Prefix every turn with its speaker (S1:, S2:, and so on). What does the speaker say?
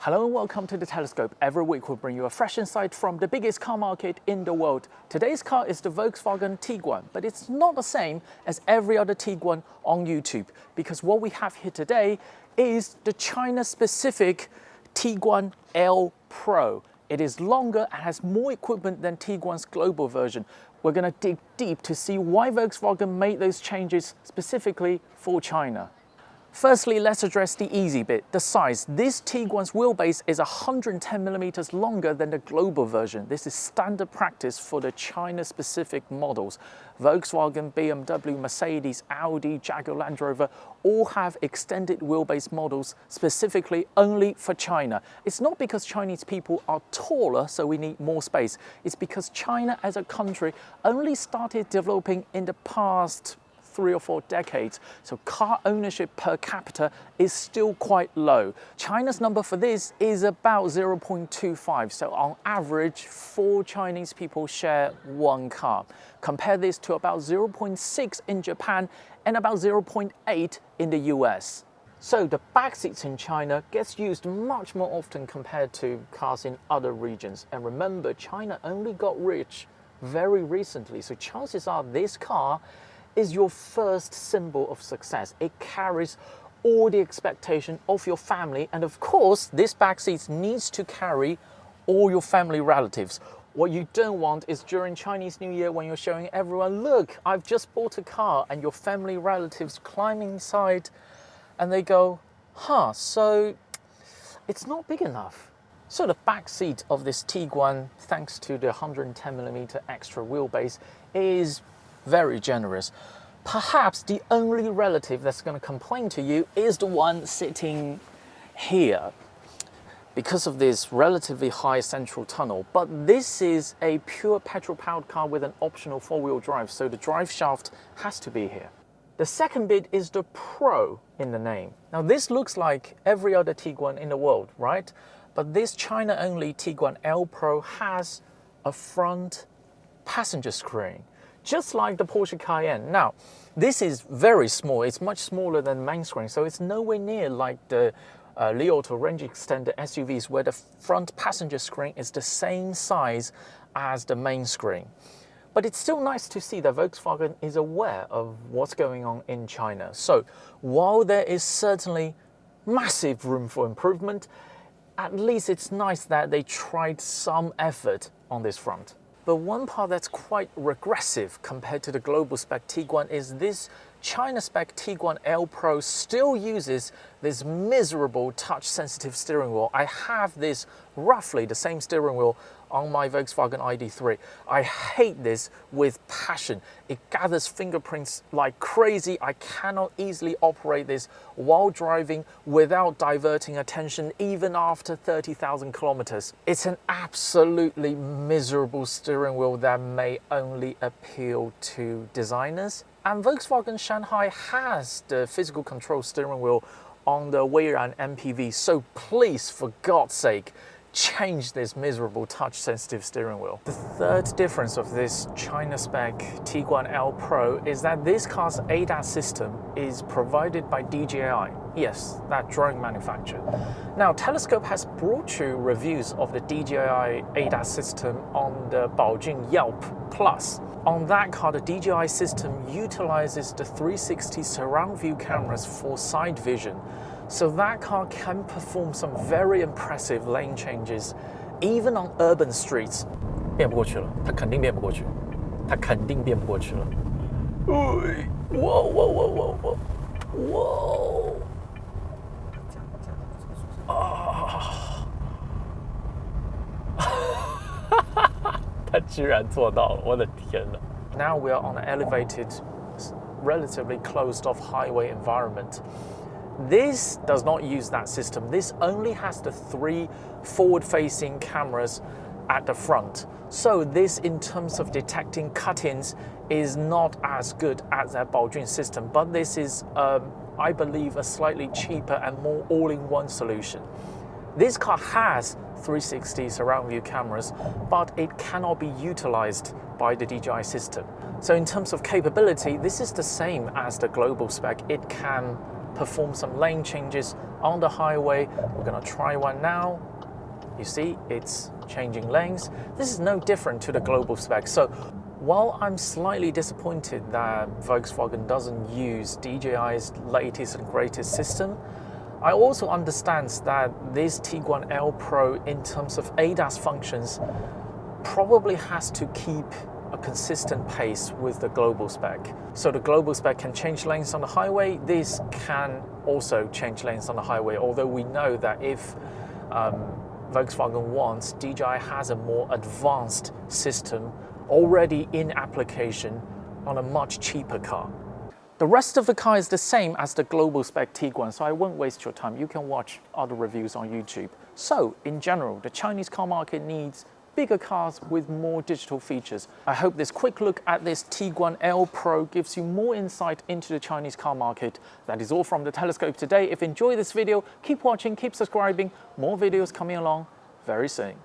S1: Hello and welcome to The Telescope. Every week we'll bring you a fresh insight from the biggest car market in the world. Today's car is the Volkswagen Tiguan, but it's not the same as every other Tiguan on YouTube, because what we have here today is the China-specific Tiguan L Pro. It is longer and has more equipment than Tiguan's global version. We're going to dig deep to see why Volkswagen made those changes specifically for China. Firstly, let's address the easy bit, the size. This Tiguan's wheelbase is 110 millimeters longer than the global version. This is standard practice for the China-specific models. Volkswagen, BMW, Mercedes, Audi, Jaguar, Land Rover all have extended wheelbase models specifically only for China. It's not because Chinese people are taller, so we need more space. It's because China as a country only started developing in the past 3 or 4 decades, so car ownership per capita is still quite low. China's number for this is about 0.25, so on average 4 Chinese people share 1 car. Compare this to about 0.6 in Japan and about 0.8 in the US. So the back seats in China gets used much more often compared to cars in other regions. And remember, China only got rich very recently, so chances are this car is your first symbol of success. It carries all the expectation of your family, and of course this back seat needs to carry all your family relatives. What you don't want is during Chinese New Year when you're showing everyone, look, I've just bought a car, and your family relatives climb inside and they go, so it's not big enough. So the back seat of this Tiguan, thanks to the 110mm extra wheelbase, is very generous. Perhaps the only relative that's going to complain to you is the one sitting here because of this relatively high central tunnel. But this is a pure petrol-powered car with an optional 4-wheel drive, so the drive shaft has to be here. The second bit is the Pro in the name. Now this looks like every other Tiguan in the world, right? But this China-only Tiguan L Pro has a front passenger screen, just like the Porsche Cayenne. Now, this is very small. It's much smaller than the main screen, so it's nowhere near like the Li Auto range extender SUVs where the front passenger screen is the same size as the main screen. But it's still nice to see that Volkswagen is aware of what's going on in China. So while there is certainly massive room for improvement, at least it's nice that they tried some effort on this front. But one part that's quite regressive compared to the global spec Tiguan is this China spec Tiguan L Pro still uses this miserable touch-sensitive steering wheel. I have this roughly the same steering wheel on my Volkswagen ID3. I hate this with passion. It gathers fingerprints like crazy. I cannot easily operate this while driving without diverting attention even after 30,000 kilometers. It's an absolutely miserable steering wheel that may only appeal to designers. And Volkswagen Shanghai has the physical control steering wheel on the Weiran MPV, so please, for God's sake, change this miserable touch-sensitive steering wheel. The third difference of this China spec Tiguan L Pro is that this car's ADAS system is provided by DJI. Yes, that drone manufacturer. Now, Telescope has brought you reviews of the DJI ADAS system on the Baojun Yelp Plus. On that car, the DJI system utilizes the 360 surround view cameras for side vision. So that car can perform some very impressive lane changes, even on urban streets. 变不过去了，它肯定变不过去，它肯定变不过去了。它居然做到了，我的天哪！ Now we are on an elevated, relatively closed-off highway environment. This does not use that system. This only has the 3 forward-facing cameras at the front. So this, in terms of detecting cut-ins, is not as good as that Baojun system. But this is, I believe, a slightly cheaper and more all-in-one solution. This car has 360 surround view cameras, but it cannot be utilized by the DJI system. So in terms of capability, this is the same as the global spec. It can perform some lane changes on the highway. We're going to try one now. You see, it's changing lanes. This is no different to the global spec. So while I'm slightly disappointed that Volkswagen doesn't use DJI's latest and greatest system, I also understand that this Tiguan L Pro, in terms of ADAS functions, probably has to keep a consistent pace with the global spec. So the global spec can change lanes on the highway. This can also change lanes on the highway, although we know that if Volkswagen wants, DJI has a more advanced system already in application on a much cheaper car. The rest of the car is the same as the global spec Tiguan, so I won't waste your time. You can watch other reviews on YouTube. So, in general, the Chinese car market needs bigger cars with more digital features. I hope this quick look at this Tiguan L Pro gives you more insight into the Chinese car market. That is all from the Telescope today. If you enjoyed this video, keep watching, keep subscribing. More videos coming along very soon.